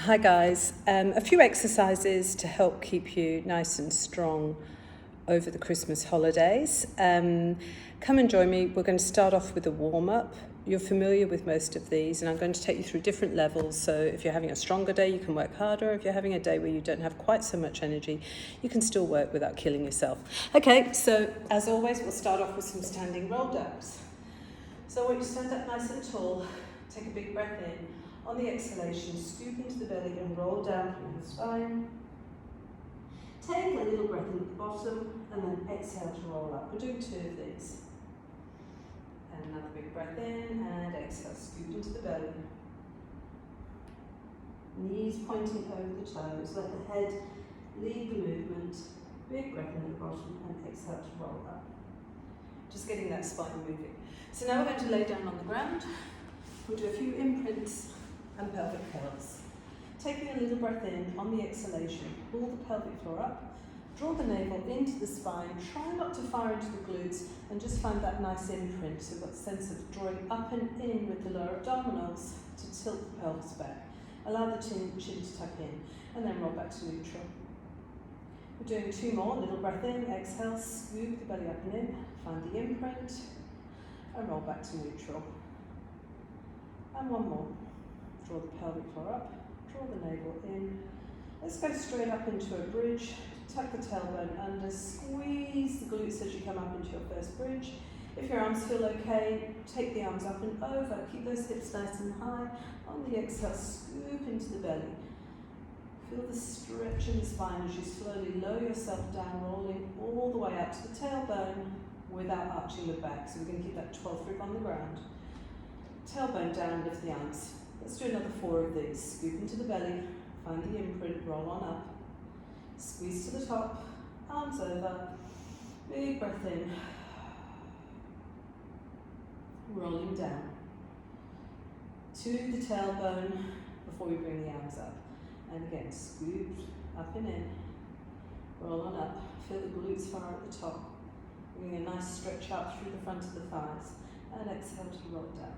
Hi guys, a few exercises to help keep you nice and strong over the Christmas holidays. Come and join me. We're going to start off with a warm-up. You're familiar with most of these and I'm going to take you through different levels. So if you're having a stronger day, you can work harder. If you're having a day where you don't have quite so much energy, you can still work without killing yourself. Okay, so as always, we'll start off with some standing roll downs. So I want you to stand up nice and tall, take a big breath in. On the exhalation, scoop into the belly and roll down through the spine. Take a little breath in at the bottom and then exhale to roll up. We're doing two of these. And another big breath in and exhale, scoop into the belly. Knees pointing over the toes, let the head lead the movement. Big breath in at the bottom and exhale to roll up. Just getting that spine moving. So now we're going to lay down on the ground. We'll do a few imprints and pelvic curls. Taking a little breath in on the exhalation, pull the pelvic floor up, draw the navel into the spine, try not to fire into the glutes and just find that nice imprint. So we've got a sense of drawing up and in with the lower abdominals to tilt the pelvis back. Allow the chin to tuck in and then roll back to neutral. We're doing two more, little breath in, exhale, scoop the belly up and in, find the imprint and roll back to neutral. And one more. Draw the pelvic floor up, draw the navel in. Let's go straight up into a bridge. Tuck the tailbone under, squeeze the glutes as you come up into your first bridge. If your arms feel okay, take the arms up and over. Keep those hips nice and high. On the exhale, scoop into the belly. Feel the stretch in the spine as you slowly lower yourself down, rolling all the way up to the tailbone without arching the back. So we're going to keep that 12th rib on the ground. Tailbone down, lift the arms. Let's do another 4 of these. Scoop into the belly, find the imprint, roll on up. Squeeze to the top, arms over. Big breath in. Rolling down. To the tailbone before we bring the arms up. And again, scoop up and in. Roll on up. Feel the glutes fire at the top. Bring a nice stretch out through the front of the thighs. And exhale to roll down.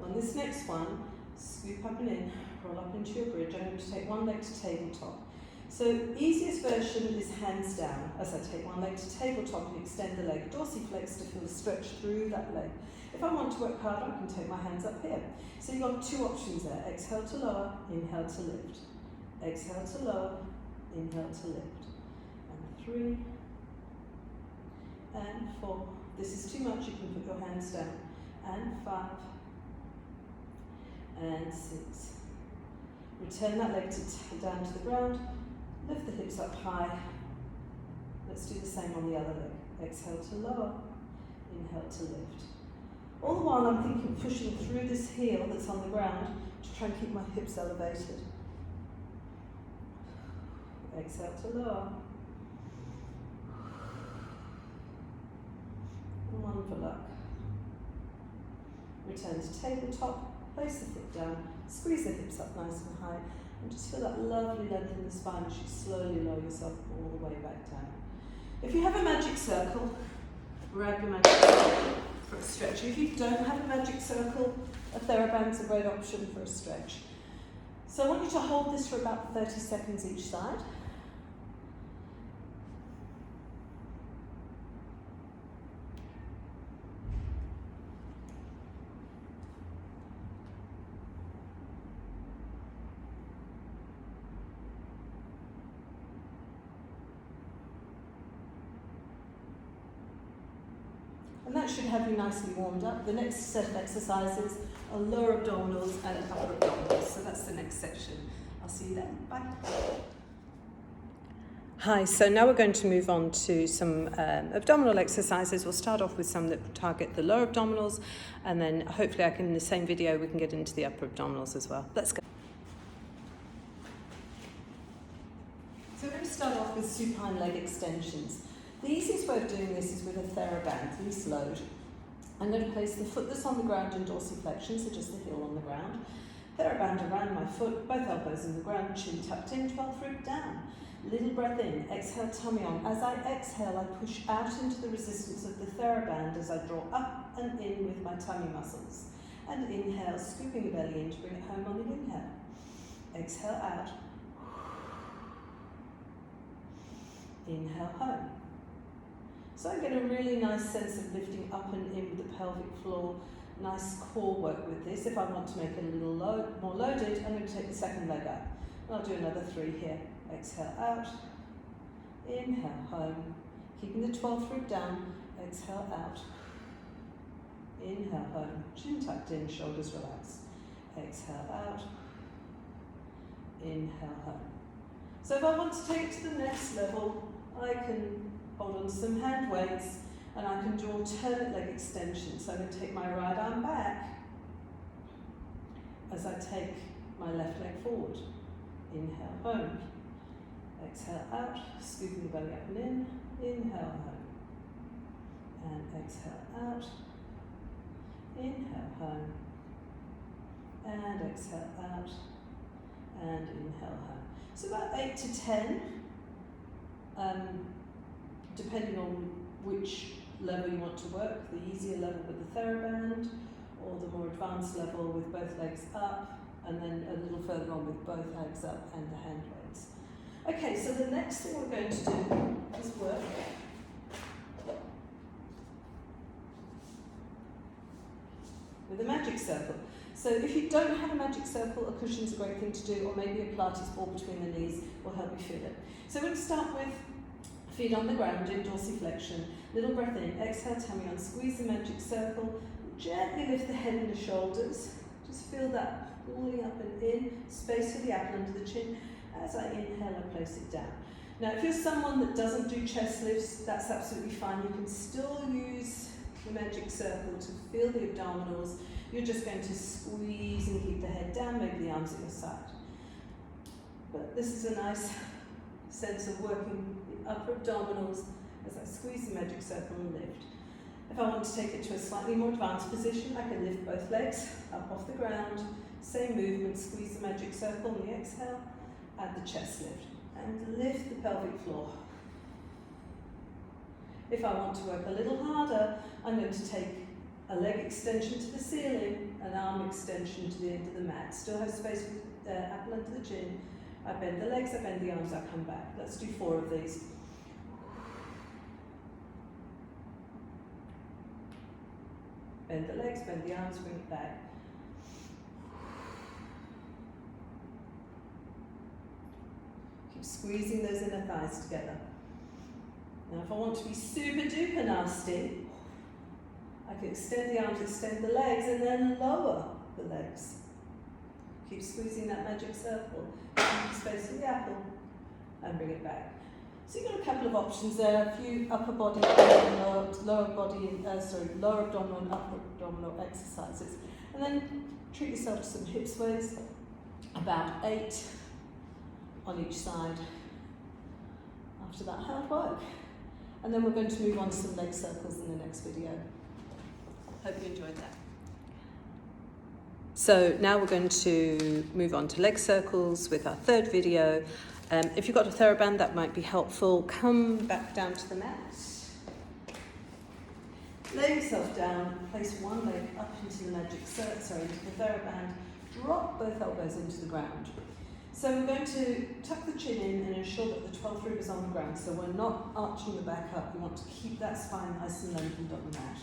On this next one, scoop up and in, roll up into your bridge. I'm going to take one leg to tabletop. So easiest version is hands down as I take one leg to tabletop and extend the leg, dorsiflex to feel the stretch through that leg. If I want to work harder, I can take my hands up here. So you've got two options there. Exhale to lower, inhale to lift. Exhale to lower, inhale to lift. And 3, and 4. This is too much, you can put your hands down. And 5. And 6. Return that leg down to the ground. Lift the hips up high. Let's do the same on the other leg. Exhale to lower. Inhale to lift. All the while I'm thinking pushing through this heel that's on the ground to try and keep my hips elevated. Exhale to lower. And 1 for luck. Return to tabletop. Place the foot down, squeeze the hips up nice and high, and just feel that lovely length in the spine as you slowly lower yourself all the way back down. If you have a magic circle, grab your magic circle for a stretch. If you don't have a magic circle, a TheraBand is a great option for a stretch. So I want you to hold this for about 30 seconds each side. And that should have you nicely warmed up. The next set of exercises are lower abdominals and upper abdominals. So that's the next section. I'll see you then. Bye. Hi, so now we're going to move on to some abdominal exercises. We'll start off with some that target the lower abdominals, and then hopefully in the same video we can get into the upper abdominals as well. Let's go. So we're going to start off with supine leg extensions. The easiest way of doing this is with a TheraBand, least load. I'm going to place the foot that's on the ground in dorsiflexion, so just the heel on the ground. TheraBand around my foot, both elbows in the ground, chin tucked in, 12th rib down. Little breath in, exhale, tummy on. As I exhale, I push out into the resistance of the TheraBand as I draw up and in with my tummy muscles. And inhale, scooping the belly in to bring it home on the inhale. Exhale out. Inhale home. So I get a really nice sense of lifting up and in with the pelvic floor. Nice core work with this. If I want to make it a little more loaded, I'm going to take the second leg up. And I'll do another 3 here. Exhale out. Inhale home. Keeping the 12th rib down. Exhale out. Inhale home. Chin tucked in, shoulders relaxed. Exhale out. Inhale home. So if I want to take it to the next level, I can hold on to some hand weights and I can do alternate leg extensions. So I'm going to take my right arm back as I take my left leg forward. Inhale home. Exhale out, scooping the belly up and in. Inhale home. And exhale out. Inhale home. And exhale out. And inhale home. So about 8 to 10, depending on which level you want to work, the easier level with the TheraBand, or the more advanced level with both legs up, and then a little further on with both legs up and the hand weights. Okay, so the next thing we're going to do is work with a magic circle. So if you don't have a magic circle, a cushion's a great thing to do, or maybe a Pilates ball between the knees will help you feel it. So we're going to start with feet on the ground in dorsiflexion. Little breath in, exhale, tummy on, squeeze the magic circle, gently lift the head and the shoulders. Just feel that pulling up and in, space for the apple under the chin. As I inhale, I place it down. Now, if you're someone that doesn't do chest lifts, that's absolutely fine. You can still use the magic circle to feel the abdominals. You're just going to squeeze and keep the head down, maybe the arms at your side. But this is a nice sense of working the upper abdominals as I squeeze the magic circle and lift. If I want to take it to a slightly more advanced position, I can lift both legs up off the ground, same movement, squeeze the magic circle on the exhale, add the chest lift, and lift the pelvic floor. If I want to work a little harder, I'm going to take a leg extension to the ceiling, an arm extension to the end of the mat. Still have space with the apple under the chin. I bend the legs, I bend the arms, I come back. Let's do 4 of these. Bend the legs, bend the arms, bring it back. Keep squeezing those inner thighs together. Now if I want to be super duper nasty, I can extend the arms, extend the legs, and then lower the legs. Keep squeezing that magic circle. Keep space for the apple, and bring it back. So you've got a couple of options there. A few upper body and lower abdominal and upper abdominal exercises. And then treat yourself to some hip sways, about 8 on each side. After that, hard work. And then we're going to move on to some leg circles in the next video. Hope you enjoyed that. So now we're going to move on to leg circles with our 3rd video. If you've got a TheraBand, that might be helpful. Come back down to the mat. Lay yourself down, place one leg up into the into the TheraBand. Drop both elbows into the ground. So we're going to tuck the chin in and ensure that the 12th rib is on the ground. So we're not arching the back up. We want to keep that spine nice and lengthened on the mat.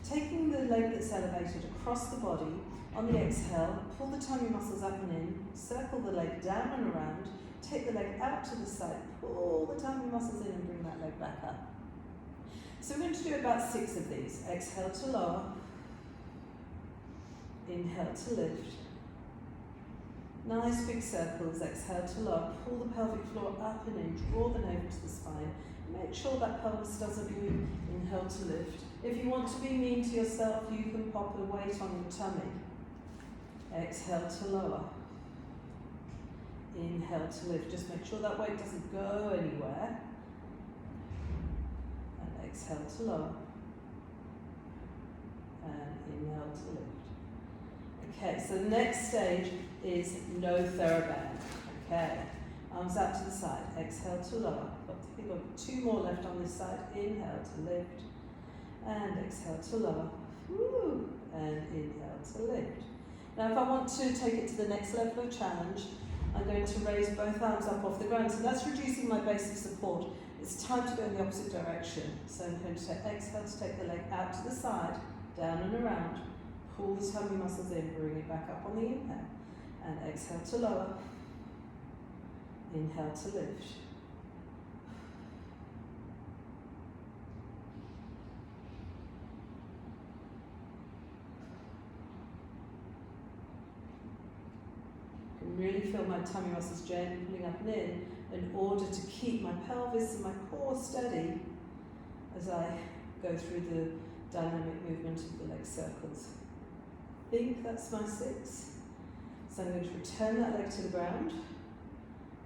Taking the leg that's elevated across the body, on the exhale, pull the tummy muscles up and in, circle the leg down and around, take the leg out to the side, pull the tummy muscles in and bring that leg back up. So we're going to do about 6 of these. Exhale to lower, inhale to lift. Nice big circles, exhale to lower, pull the pelvic floor up and in, draw the navel to the spine. Make sure that pelvis doesn't move, inhale to lift. If you want to be mean to yourself, you can pop a weight on your tummy. Exhale to lower. Inhale to lift. Just make sure that weight doesn't go anywhere. And exhale to lower. And inhale to lift. Okay, so the next stage is no TheraBand. Okay, arms out to the side. Exhale to lower. We've got 2 more left on this side. Inhale to lift. And exhale to lower. Woo. And inhale to lift. Now if I want to take it to the next level of challenge, I'm going to raise both arms up off the ground. So that's reducing my base of support. It's time to go in the opposite direction. So I'm going to exhale to take the leg out to the side, down and around. Pull the tummy muscles in, bring it back up on the inhale. And exhale to lower. Inhale to lift. Really feel my tummy muscles gently pulling up and in order to keep my pelvis and my core steady as I go through the dynamic movement of the leg circles. I think that's my 6. So I'm going to return that leg to the ground, and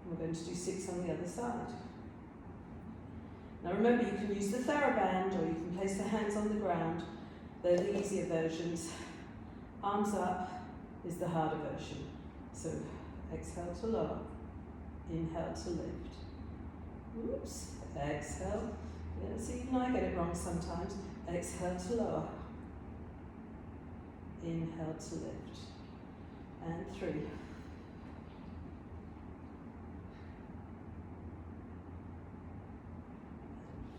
we're going to do 6 on the other side. Now remember, you can use the TheraBand or you can place the hands on the ground. They're the easier versions. Arms up is the harder version. So exhale to lower, inhale to lift. Oops, exhale. Yeah, see, even I get it wrong sometimes. Exhale to lower, inhale to lift. And 3. And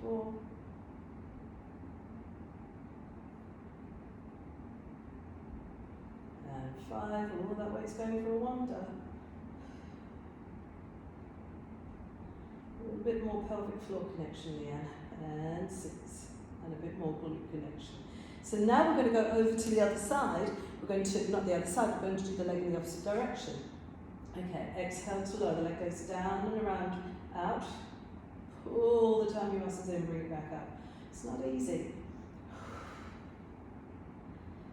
4. And 5, all that weight's going for a wander. A little bit more pelvic floor connection, Liane. And 6. And a bit more glute connection. So now we're going to go over to the other side. We're going to, not the other side, we're going to do the leg in the opposite direction. Okay, exhale to lower. The leg goes down and around, out. Pull the tummy muscles in, bring it back up. It's not easy.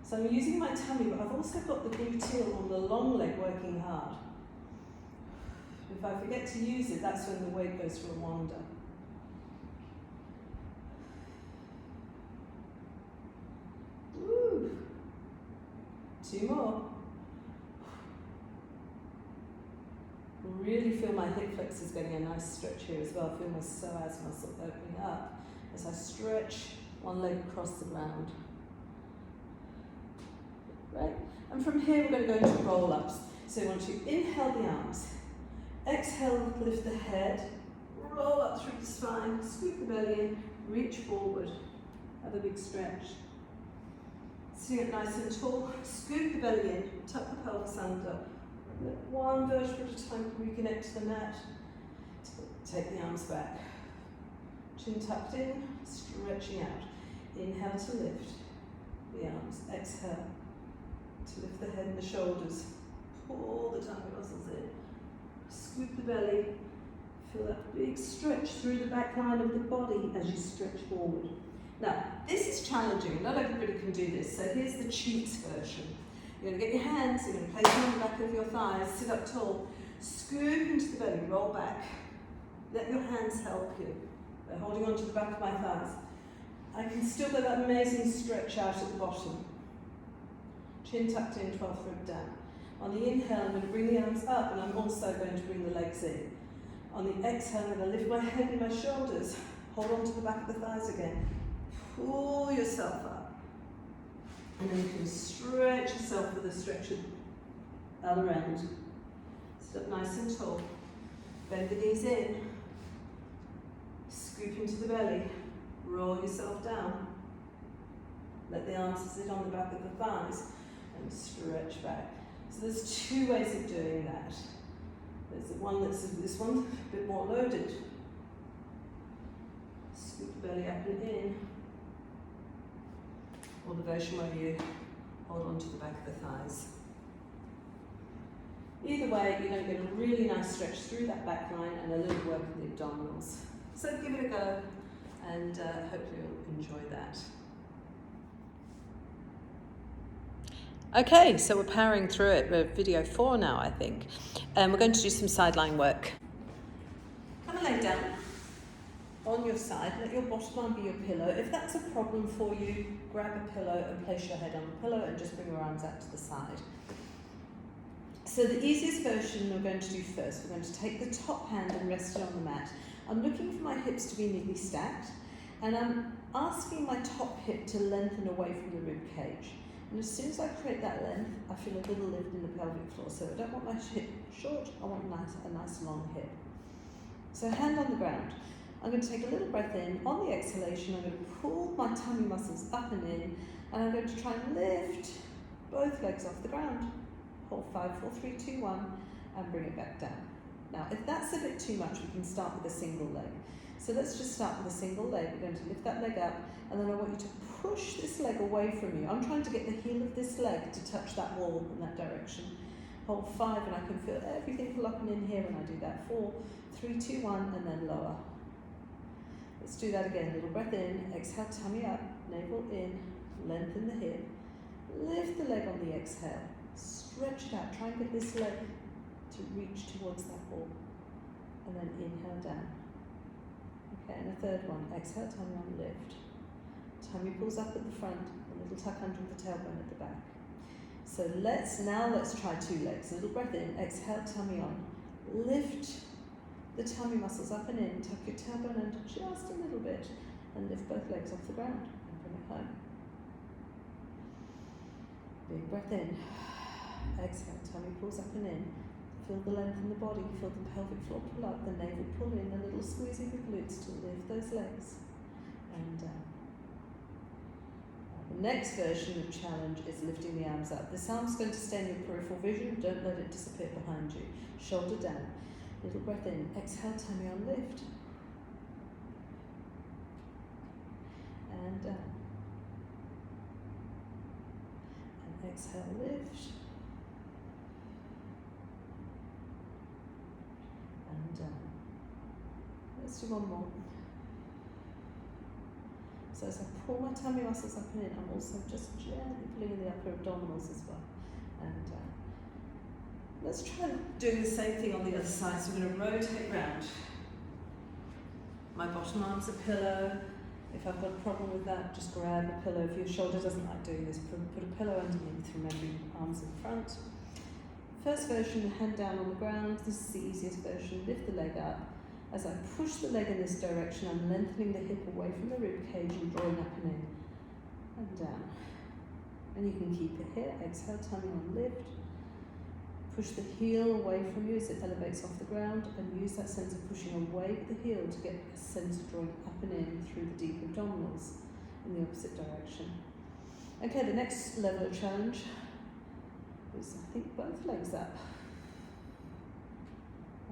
So I'm using my tummy, but I've also got the gluteal on the long leg working hard. If I forget to use it, that's when the weight goes for a wander. Woo. 2 more. Really feel my hip flexors getting a nice stretch here as well. Feel my psoas muscle opening up as I stretch one leg across the ground. Right, and from here we're going to go into roll-ups. So you want to inhale the arms, exhale, lift the head, roll up through the spine, scoop the belly in, reach forward, have a big stretch. Sitting up nice and tall, scoop the belly in, tuck the pelvis under, let one vertebra at a time reconnect to the mat, take the arms back, chin tucked in, stretching out, inhale to lift the arms, exhale to lift the head and the shoulders, pull the tummy muscles in, scoop the belly, feel that big stretch through the back line of the body as you stretch forward. Now, this is challenging, not everybody can do this, so here's the cheats version. You're going to get your hands, you're going to place them on the back of your thighs, sit up tall, scoop into the belly, roll back, let your hands help you. They're holding onto the back of my thighs. I can still get that amazing stretch out at the bottom. Chin tucked in, 12th rib down. On the inhale, I'm going to bring the arms up, and I'm also going to bring the legs in. On the exhale, I'm going to lift my head and my shoulders. Hold on to the back of the thighs again. Pull yourself up. And then you can stretch yourself with a stretch at the other end. Sit up nice and tall. Bend the knees in. Scoop into the belly. Roll yourself down. Let the arms sit on the back of the thighs. And stretch back. So there's 2 ways of doing that. There's the one that's this one, a bit more loaded. Scoop the belly up and in. Or the version where you hold on to the back of the thighs. Either way, you're going to get a really nice stretch through that back line and a little work in the abdominals. So give it a go, and hopefully you'll enjoy that. Okay, so we're powering through it. We're video 4 now, I think. And we're going to do some sideline work. Come and lay down on your side. Let your bottom arm be your pillow. If that's a problem for you, grab a pillow and place your head on the pillow and just bring your arms out to the side. So the easiest version we're going to do first, we're going to take the top hand and rest it on the mat. I'm looking for my hips to be neatly stacked, And I'm asking my top hip to lengthen away from the rib cage. And as soon as I create that length, I feel a little lift in the pelvic floor. So I don't want my hip short, I want a nice long hip. So hand on the ground. I'm going to take a little breath in. On the exhalation, I'm going to pull my tummy muscles up and in, and I'm going to try and lift both legs off the ground. Hold 5, 4, 3, 2, 1, and bring it back down. Now, if that's a bit too much, we can start with a single leg. So let's just start with a single leg. We're going to lift that leg up, and then I want you to push this leg away from you. I'm trying to get the heel of this leg to touch that wall in that direction. Hold 5, and I can feel everything locking in here when I do that. 4, 3, 2, 1, and then lower. Let's do that again. Little breath in, exhale, tummy up, navel in, lengthen the hip, lift the leg on the exhale, stretch it out, try and get this leg to reach towards that wall, and then inhale down. Okay, and a third one, exhale, tummy on, lift. Tummy pulls up at the front, a little tuck under the tailbone at the back. So let's try 2 legs. A little breath in, exhale, tummy on, lift the tummy muscles up and in, tuck your tailbone under just a little bit, and lift both legs off the ground and bring it home. Big breath in, exhale, tummy pulls up and in. Feel the length in the body, feel the pelvic floor pull up, the navel pull in, a little squeeze of the glutes to lift those legs, and down. The next version of challenge is lifting the arms up. This arm's going to stay in your peripheral vision, don't let it disappear behind you. Shoulder down. Little breath in, exhale, tummy on, lift. And down. And exhale, lift. And down. Let's do one more. So as I pull my tummy muscles up and in, I'm also just gently pulling in the upper abdominals as well. And down. Let's try doing the same thing on the other side. So we're going to rotate round. My bottom arm's a pillow. If I've got a problem with that, just grab a pillow. If your shoulder doesn't like doing this, put a pillow underneath, remembering arms in front. First version, hand down on the ground. This is the easiest version. Lift the leg up. As I push the leg in this direction, I'm lengthening the hip away from the rib cage and drawing up and in. And down. And you can keep it here. Exhale, tummy on, lift. Push the heel away from you as it elevates off the ground, and use that sense of pushing away the heel to get a sense of drawing up and in through the deep abdominals in the opposite direction. Okay, the next level of challenge is, I think, both legs up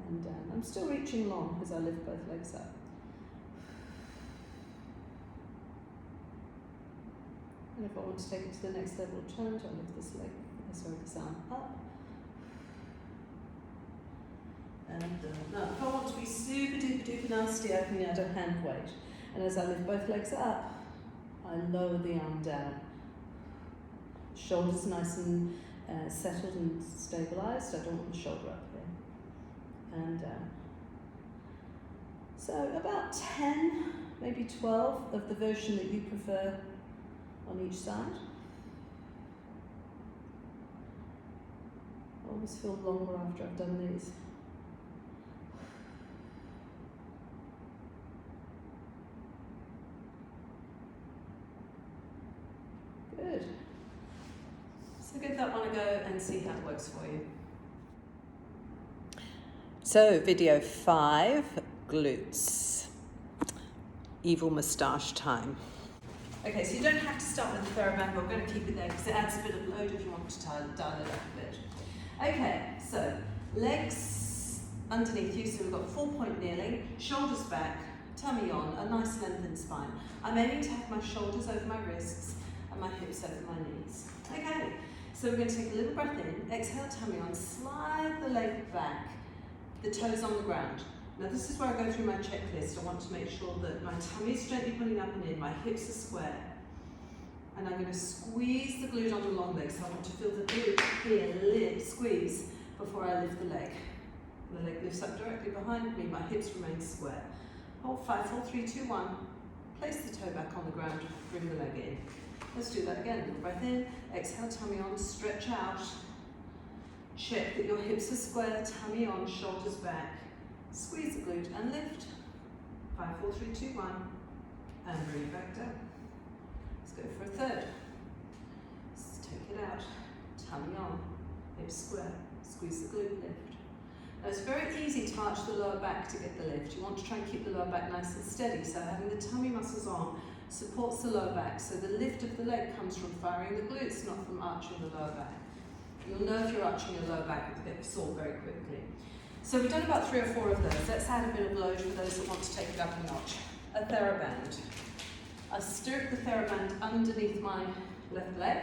and down. I'm still reaching long as I lift both legs up. And if I want to take it to the next level of challenge, I'll lift this arm up. And now, if I want to be super duper nasty, I can add a hand weight. And as I lift both legs up, I lower the arm down. Shoulders nice and settled and stabilized. I don't want the shoulder up here. And down. So about 10, maybe 12 of the version that you prefer on each side. I always feel longer after I've done these. Good. So give that one a go and see how it works for you. So video 5, glutes. Evil moustache time. Okay, so you don't have to start with the TheraBand, but we're going to keep it there because it adds a bit of load if you want to dial it up a bit. Okay, so legs underneath you, so we've got 4-point kneeling, shoulders back, tummy on, a nice lengthened spine. I'm aiming to have my shoulders over my wrists and my hips over my knees. Okay, so we're going to take a little breath in, exhale, tummy on, slide the leg back, the toes on the ground. Now this is where I go through my checklist. I want to make sure that my tummy is gently pulling up and in, my hips are square. And I'm going to squeeze the glute on the long leg. So I want to feel the glute here, squeeze, before I lift the leg. The leg lifts up directly behind me, my hips remain square. Hold 5, 4, 3, 2, 1. Place the toe back on the ground, bring the leg in. Let's do that again. Little breath in, exhale, tummy on, stretch out. Check that your hips are square, tummy on, shoulders back. Squeeze the glute and lift. 5, 4, 3, 2, 1. and bring it back down. Let's go for a third. Let's take it out, tummy on, hips square, squeeze the glute, lift. Now it's very easy to arch the lower back to get the lift. You want to try and keep the lower back nice and steady, so having the tummy muscles on supports the lower back, so the lift of the leg comes from firing the glutes, not from arching the lower back. You'll know if you're arching your lower back, it's going to get sore very quickly. So we've done about 3 or 4 of those. Let's add a bit of load for those that want to take it up a notch. A TheraBand. I stirrup the TheraBand underneath my left leg,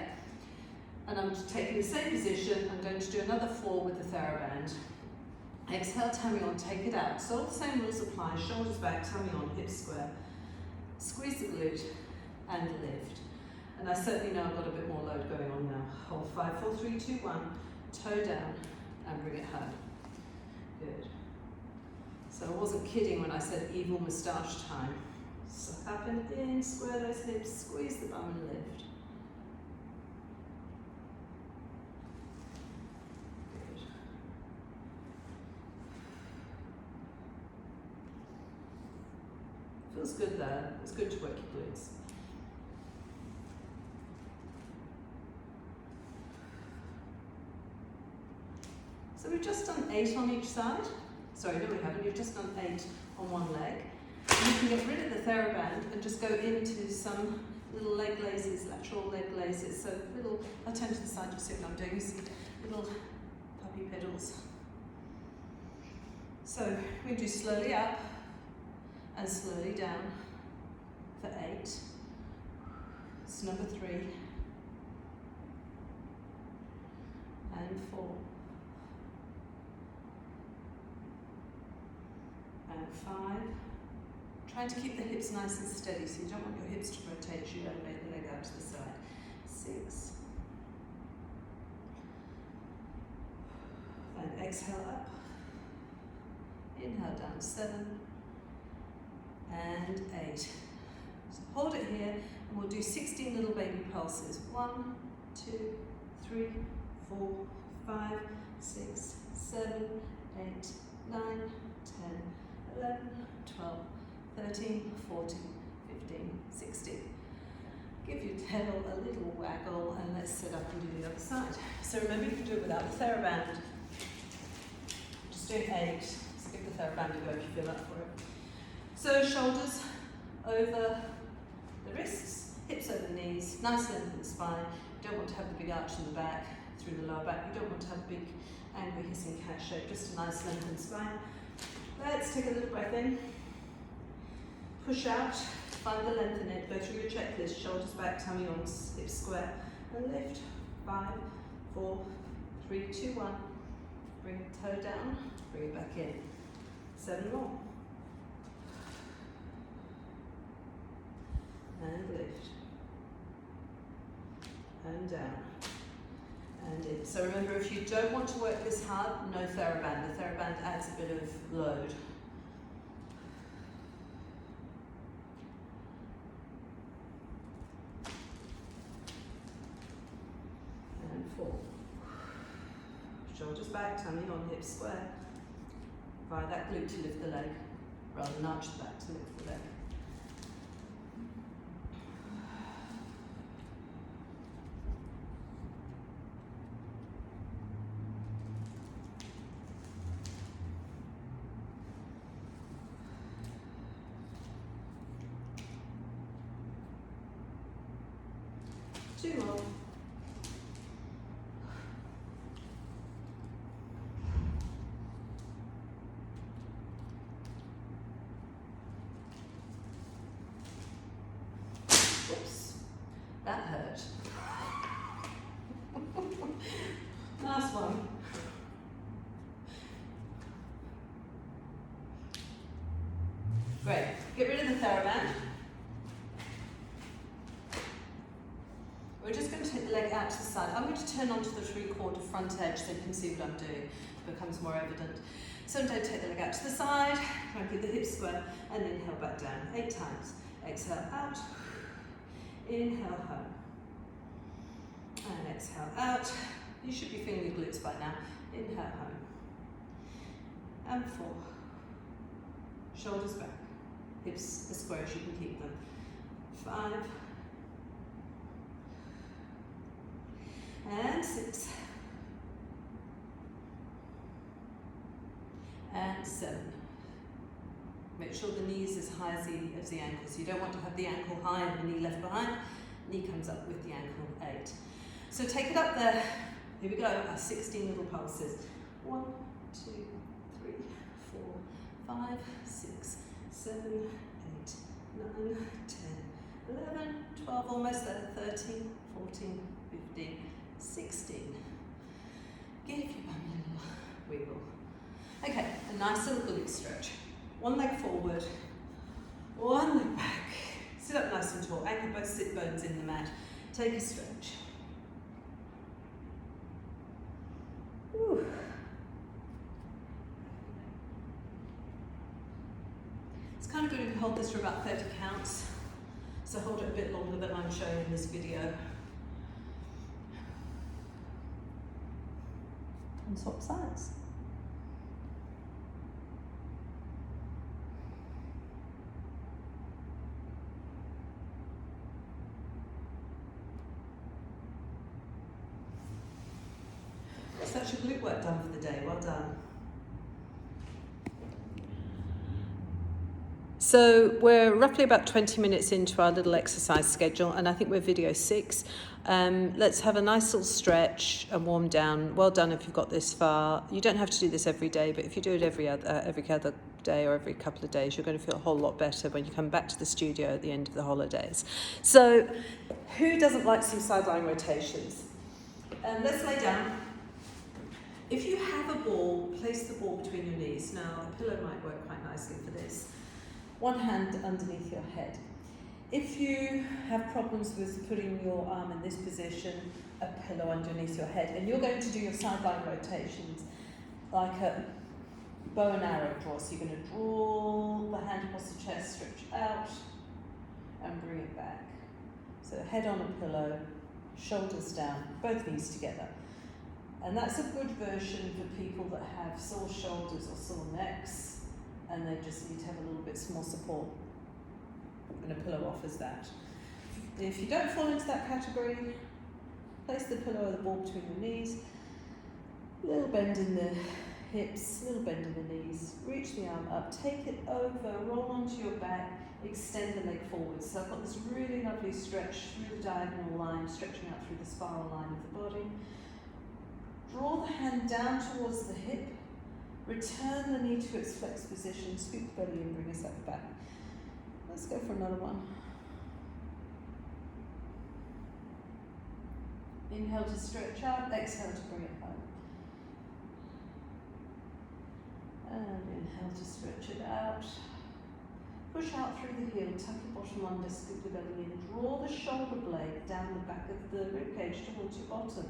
and I'm taking the same position. I'm going to do another 4 with the TheraBand. Exhale, tummy on, take it out. So all the same rules apply. Shoulders back, tummy on, hips square. Squeeze the glute and lift. And I certainly know I've got a bit more load going on now. Hold 5, 4, 3, 2, 1. Toe down and bring it home. Good. So I wasn't kidding when I said evil moustache time. So up and in, square those hips, squeeze the bum and lift. Good. Feels good there. It's good to work your glutes. So we've just done 8 on each side. Sorry, no we haven't. You've just done 8 on one leg. And you can get rid of the TheraBand and just go into some little leg lazes, lateral leg lazes. So little, I'll turn to the side, just see what I'm doing. You see little puppy pedals. So we do slowly up and slowly down for 8. It's number 3 and 4. And 5. Trying to keep the hips nice and steady, so you don't want your hips to rotate as you elevate the leg out to the side. 6. And exhale up. Inhale down, 7. And 8. So hold it here, and we'll do 16 little baby pulses. 1, 2, 3, 4, 5, 6, 7, 8, 9, 10, 11, 12, 13, 14, 15, 16. Give your tail a little waggle, and let's sit up and do the other side. So remember, you can do it without the TheraBand. Just do 8. So give the TheraBand a go if you feel up for it. So shoulders over the wrists, hips over the knees, nice length in the spine. You don't want to have the big arch in the back, through the lower back. You don't want to have a big angry hissing cat shape, just a nice lengthened spine. Let's take a little breath in. Push out, find the length in it, go through your checklist, shoulders back, tummy on, hips square, and lift. 5, 4, 3, 2, 1. Bring the toe down, bring it back in. 7 more. And lift. And down. And in. So remember, if you don't want to work this hard, no TheraBand. The TheraBand adds a bit of load. And 4. Shoulders back, tummy on, hips square. Via that glute to lift the leg, rather than arch the back to lift the leg. Two more. Whoops, that hurt. Last one. Great. Get rid of the TheraBand. We're just going to take the leg out to the side. I'm going to turn onto the 3/4 front edge so you can see what I'm doing. It becomes more evident. So I'm going to take the leg out to the side, try and keep the hips square, and inhale back down 8 times. Exhale out, inhale home, and exhale out. You should be feeling your glutes by now. Inhale home, and 4. Shoulders back, hips as square as you can keep them. 5, and 6, and 7. Make sure the knee is as high as the ankles. You don't want to have the ankle high and the knee left behind. Knee comes up with the ankle 8. So take it up there. Here we go, our 16 little pulses. 1, 2, 3, 4, 5, 6, 7, 8, 9, 10, 11, 12, almost there, 13, 14, 15, 16. Give your bum a little wiggle. Okay, a nice little glute stretch. One leg forward, one leg back. Sit up nice and tall, anchor both sit bones in the mat. Take a stretch. Whew. It's kind of good if you hold this for about 30 counts. So hold it a bit longer than I'm showing in this video. And swap sides. So that's your glute work done for the day. Well done. So we're roughly about 20 minutes into our little exercise schedule, and I think we're video 6. Let's have a nice little stretch and warm down. Well done if you've got this far. You don't have to do this every day, but if you do it every other day or every couple of days, you're going to feel a whole lot better when you come back to the studio at the end of the holidays. So who doesn't like some sideline rotations? Let's lay down. If you have a ball, place the ball between your knees. Now, a pillow might work quite nicely for this. One hand underneath your head. If you have problems with putting your arm in this position, a pillow underneath your head, and you're going to do your sideline rotations like a bow and arrow draw. So you're going to draw the hand across the chest, stretch out, and bring it back. So head on a pillow, shoulders down, both knees together. And that's a good version for people that have sore shoulders or sore necks, and they just need to have a little bit more support. And a pillow offers that. If you don't fall into that category, place the pillow or the ball between your knees, little bend in the hips, little bend in the knees, reach the arm up, take it over, roll onto your back, extend the leg forward. So I've got this really lovely stretch through the diagonal line, stretching out through the spiral line of the body. Draw the hand down towards the hip, return the knee to its flexed position, scoop the belly and bring yourself back. Let's go for another one. Inhale to stretch out, exhale to bring it home. And inhale to stretch it out. Push out through the heel, tuck your bottom under, scoop the belly in. Draw the shoulder blade down the back of the rib cage towards your bottom.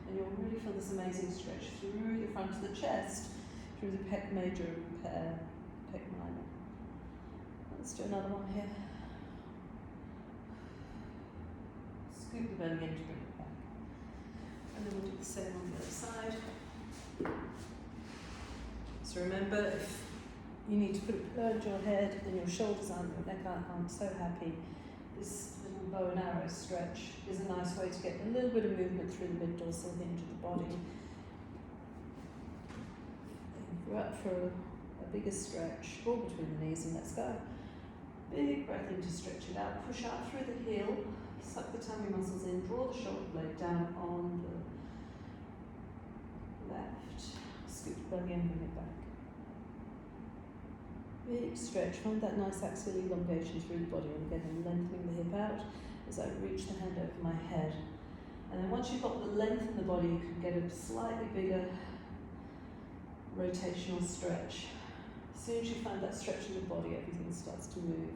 And you'll really feel this amazing stretch through the front of the chest, through the pec major and pec minor. Let's do another one here. Scoop the belly in to bring it back. And then we'll do the same on the other side. So remember, if you need to put a pillow to your head and your shoulders aren't, your neck aren't so happy, this little bow and arrow stretch is a nice way to get a little bit of movement through the mid-dorsal hinge of the body. We're up for a bigger stretch, ball between the knees, and let's go. Big breath in to stretch it out, push out through the heel, suck the tummy muscles in, draw the shoulder blade down on the left, scoop the belly and bring it back. Big stretch, find that nice axial elongation through the body, and again I'm lengthening the hip out as I reach the hand over my head. And then once you've got the length in the body, you can get a slightly bigger rotational stretch. As soon as you find that stretch in the body, everything starts to move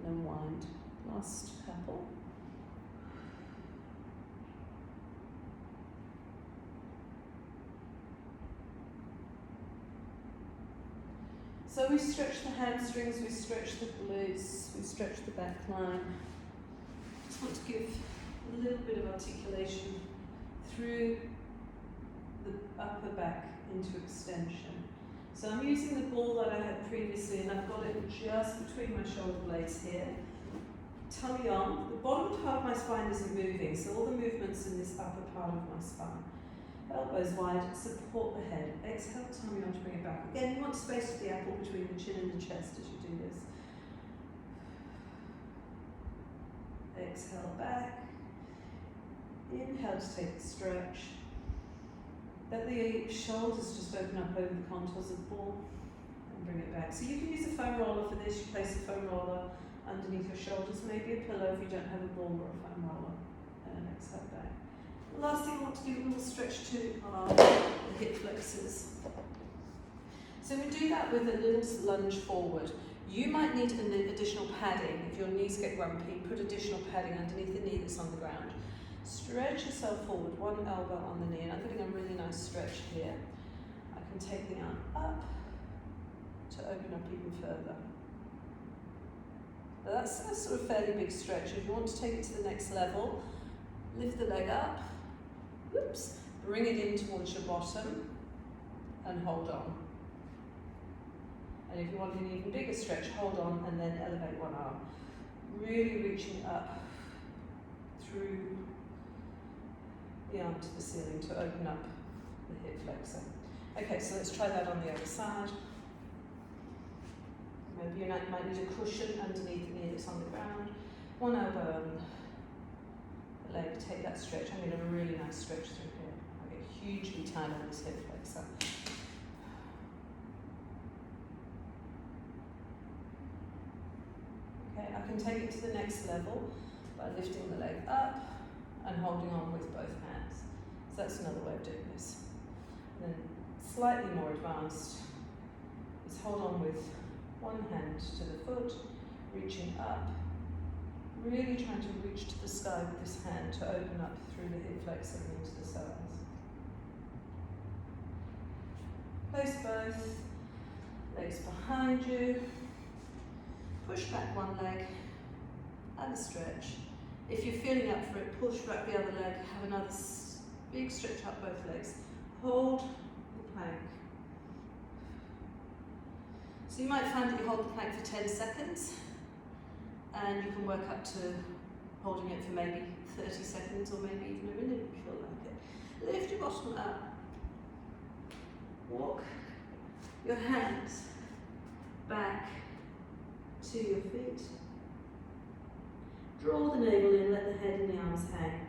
and unwind. Last couple. So we stretch the hamstrings, we stretch the glutes, we stretch the back line. Just want to give a little bit of articulation through the upper back into extension. So I'm using the ball that I had previously, and I've got it just between my shoulder blades here. tummy on. The bottom part of my spine isn't moving, so all the movements in this upper part of my spine. Elbows wide, support the head. Exhale, tummy on to bring it back. Again, you want space for the apple between the chin and the chest as you do this. Exhale back. Inhale to take a stretch. Let the shoulders just open up over the contours of the ball and bring it back. So you can use a foam roller for this. You place a foam roller underneath your shoulders, maybe a pillow if you don't have a ball or a foam roller. And exhale back. The last thing I want to do, a little stretch to our hip flexors. So we do that with a little lunge forward. You might need an additional padding. If your knees get grumpy, put additional padding underneath the knee that's on the ground. Stretch yourself forward, one elbow on the knee, and I'm getting a really nice stretch here. I can take the arm up to open up even further. Now that's a sort of fairly big stretch. If you want to take it to the next level, lift the leg up, oops, bring it in towards your bottom, and hold on. And if you want an even bigger stretch, hold on and then elevate one arm. Really reaching up through the arm to the ceiling to open up the hip flexor. Okay, so let's try that on the other side. Maybe you might need a cushion underneath the knee that's on the ground. One elbow on the leg, take that stretch. I'm getting a really nice stretch through here. I get hugely tight on this hip flexor. Okay, I can take it to the next level by lifting the leg up and holding on with both hands. So that's another way of doing this. And then slightly more advanced is hold on with one hand to the foot, reaching up, really trying to reach to the sky with this hand to open up through the hip flexor and into the sides. Place both legs behind you, push back one leg, and a stretch. If you're feeling up for it, push back the other leg, have another big stretch up both legs. Hold the plank. So you might find that you hold the plank for 10 seconds, and you can work up to holding it for maybe 30 seconds or maybe even a minute if you feel like it. Lift your bottom up. Walk your hands back to your feet. Draw the navel in, let the head and the arms hang.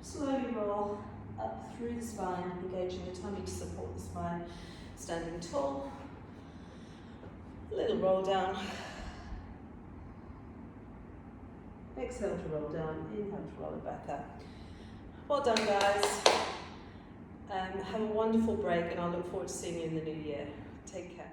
Slowly roll up through the spine, engaging the tummy to support the spine. Standing tall. A little roll down. Exhale to roll down, inhale to roll it back up. Well done, guys. Have a wonderful break, and I'll look forward to seeing you in the new year. Take care.